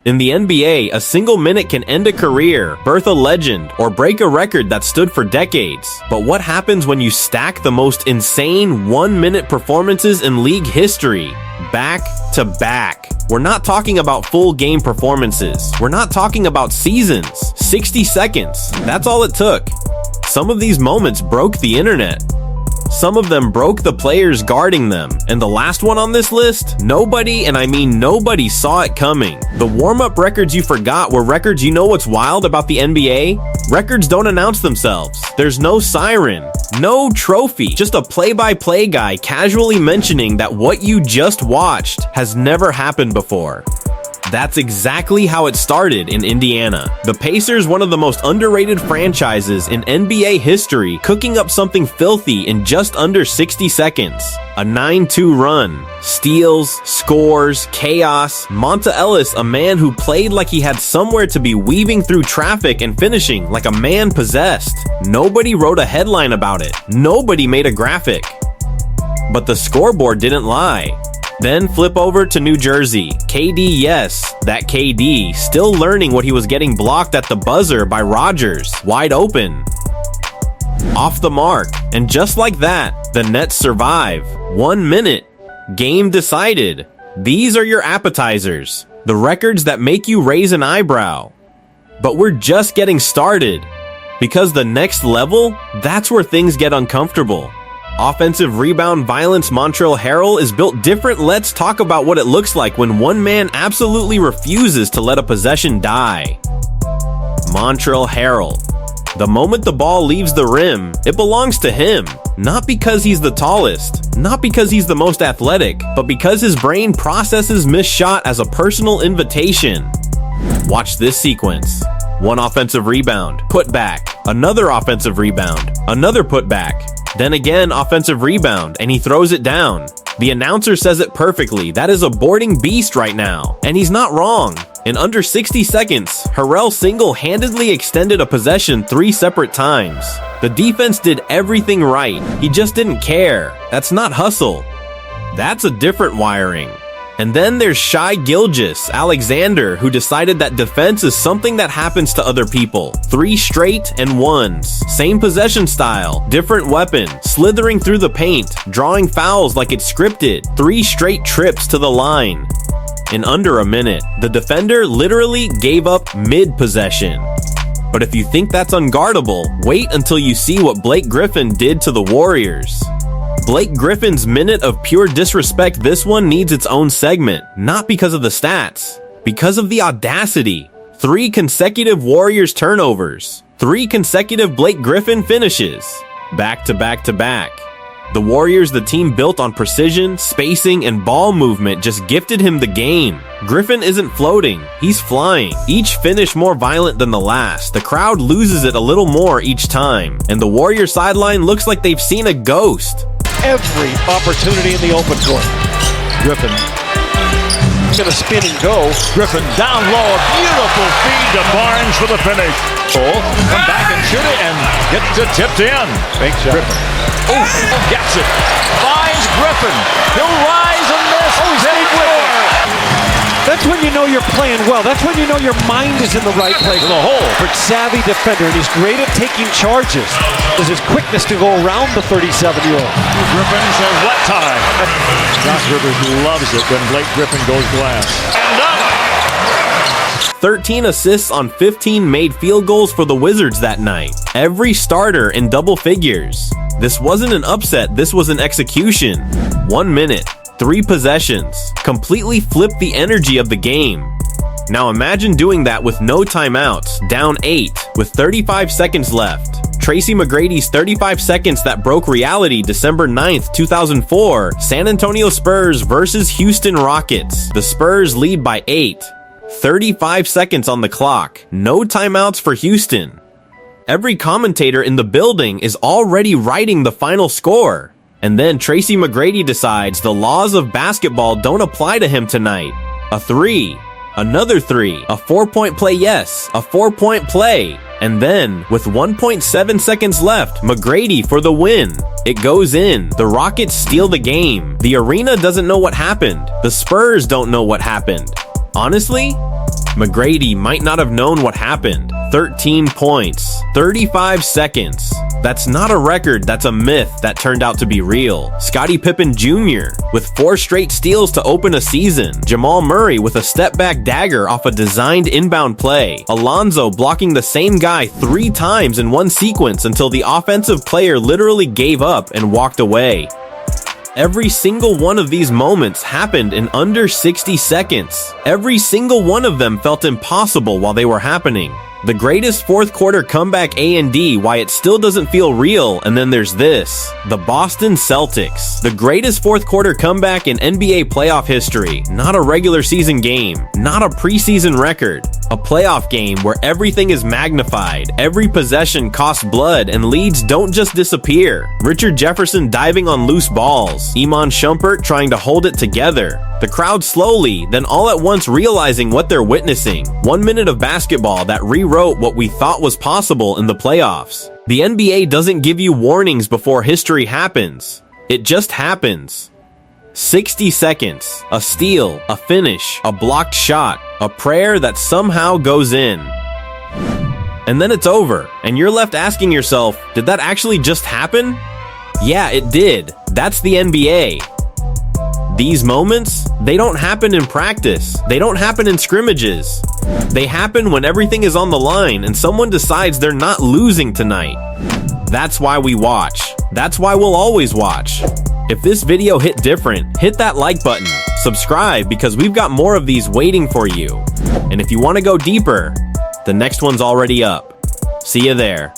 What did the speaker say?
In the NBA, a single minute can end a career, birth a legend, or break a record that stood for decades. But what happens when you stack the most insane 1-minute performances in league history, back to back? We're not talking about full game performances. We're not talking about seasons. 60 seconds. That's all it took. Some of these moments broke the internet. Some of them broke the players guarding them. And the last one on this list, nobody, and I mean nobody, saw it coming. The warm-up records you forgot were records. You know what's wild about the NBA? Records don't announce themselves. There's no siren, no trophy, just a play-by-play guy casually mentioning that what you just watched has never happened before. That's exactly how it started in Indiana. The Pacers, one of the most underrated franchises in NBA history, cooking up something filthy in just under 60 seconds. A 9-2 run, steals, scores, chaos. Monta Ellis, a man who played like he had somewhere to be, weaving through traffic and finishing like a man possessed. Nobody wrote a headline about it. Nobody made a graphic. But the scoreboard didn't lie. Then flip over to New Jersey. KD, yes, that KD, still learning what he was getting blocked at the buzzer by Rodgers, wide open. Off the mark, and just like that, the Nets survive. 1 minute. Game decided. These are your appetizers, the records that make you raise an eyebrow. But we're just getting started, because the next level, that's where things get uncomfortable. Offensive rebound violence. Montrezl Harrell is built different. Let's talk about what it looks like when one man absolutely refuses to let a possession die. Montrezl Harrell. The moment the ball leaves the rim, it belongs to him. Not because he's the tallest, not because he's the most athletic, but because his brain processes missed shot as a personal invitation. Watch this sequence. One offensive rebound, put back, another offensive rebound, another put back, then again offensive rebound, and he throws it down. The announcer says it perfectly. That is a boarding beast right now. And he's not wrong. In under 60 seconds, Harrell single-handedly extended a possession 3 separate times. The defense did everything right. He just didn't care. That's not hustle. That's a different wiring. And then there's Shai Gilgeous-Alexander, who decided that defense is something that happens to other people. 3 straight and ones. Same possession style, different weapon, slithering through the paint, drawing fouls like it's scripted. 3 straight trips to the line. In under a minute, the defender literally gave up mid-possession. But if you think that's unguardable, wait until you see what Blake Griffin did to the Warriors. Blake Griffin's minute of pure disrespect. This one needs its own segment, not because of the stats, because of the audacity. 3 consecutive Warriors turnovers, 3 consecutive Blake Griffin finishes, back to back to back. The Warriors, the team built on precision, spacing, and ball movement, just gifted him the game. Griffin isn't floating, he's flying. Each finish more violent than the last. The crowd loses it a little more each time, and the Warrior sideline looks like they've seen a ghost. Every opportunity in the open court. Griffin gonna spin and go. Griffin down low, a beautiful feed to Barnes for the finish. Come back and shoot it and gets it tipped in. Big shot. Griffin. Gets it. Finds Griffin. He'll rise and miss. He's deep with it. That's when you know you're playing well. That's when you know your mind is in the right place. To the hole. For savvy defender, and he's great at taking charges. There's his quickness to go around the 37-year-old. Griffin says, what time? Josh Rivers loves it when Blake Griffin goes glass. And up. 13 assists on 15 made field goals for the Wizards that night. Every starter in double figures. This wasn't an upset, this was an execution. 1 minute, 3 possessions, completely flipped the energy of the game. Now imagine doing that with no timeouts, down 8, with 35 seconds left. Tracy McGrady's 35 seconds that broke reality. December 9th, 2004, San Antonio Spurs versus Houston Rockets. The Spurs lead by 8. 35 seconds on the clock. No timeouts for Houston. Every commentator in the building is already writing the final score. And then Tracy McGrady decides the laws of basketball don't apply to him tonight. A 3. Another 3. A 4-point play, yes. A 4-point play. And then, with 1.7 seconds left, McGrady for the win. It goes in. The Rockets steal the game. The arena doesn't know what happened. The Spurs don't know what happened. Honestly, McGrady might not have known what happened. 13 points, 35 seconds. That's not a record, that's a myth that turned out to be real. Scottie Pippen Jr. with 4 straight steals to open a season. Jamal Murray with a step-back dagger off a designed inbound play. Alonzo blocking the same guy 3 times in one sequence until the offensive player literally gave up and walked away. Every single one of these moments happened in under 60 seconds. Every single one of them felt impossible while they were happening. The greatest fourth quarter comeback A&D, why it still doesn't feel real, and then there's this. The Boston Celtics. The greatest fourth quarter comeback in NBA playoff history. Not a regular season game. Not a preseason record. A playoff game where everything is magnified. Every possession costs blood and leads don't just disappear. Richard Jefferson diving on loose balls. Iman Shumpert trying to hold it together. The crowd slowly, then all at once realizing what they're witnessing. 1 minute of basketball that rewrote what we thought was possible in the playoffs. The NBA doesn't give you warnings before history happens. It just happens. 60 seconds, a steal, a finish, a blocked shot, a prayer that somehow goes in. And then it's over, and you're left asking yourself, did that actually just happen? Yeah, it did. That's the NBA. These moments, they don't happen in practice. They don't happen in scrimmages. They happen when everything is on the line and someone decides they're not losing tonight. That's why we watch. That's why we'll always watch. If this video hit different, hit that like button, subscribe because we've got more of these waiting for you. And if you want to go deeper, the next one's already up. See you there.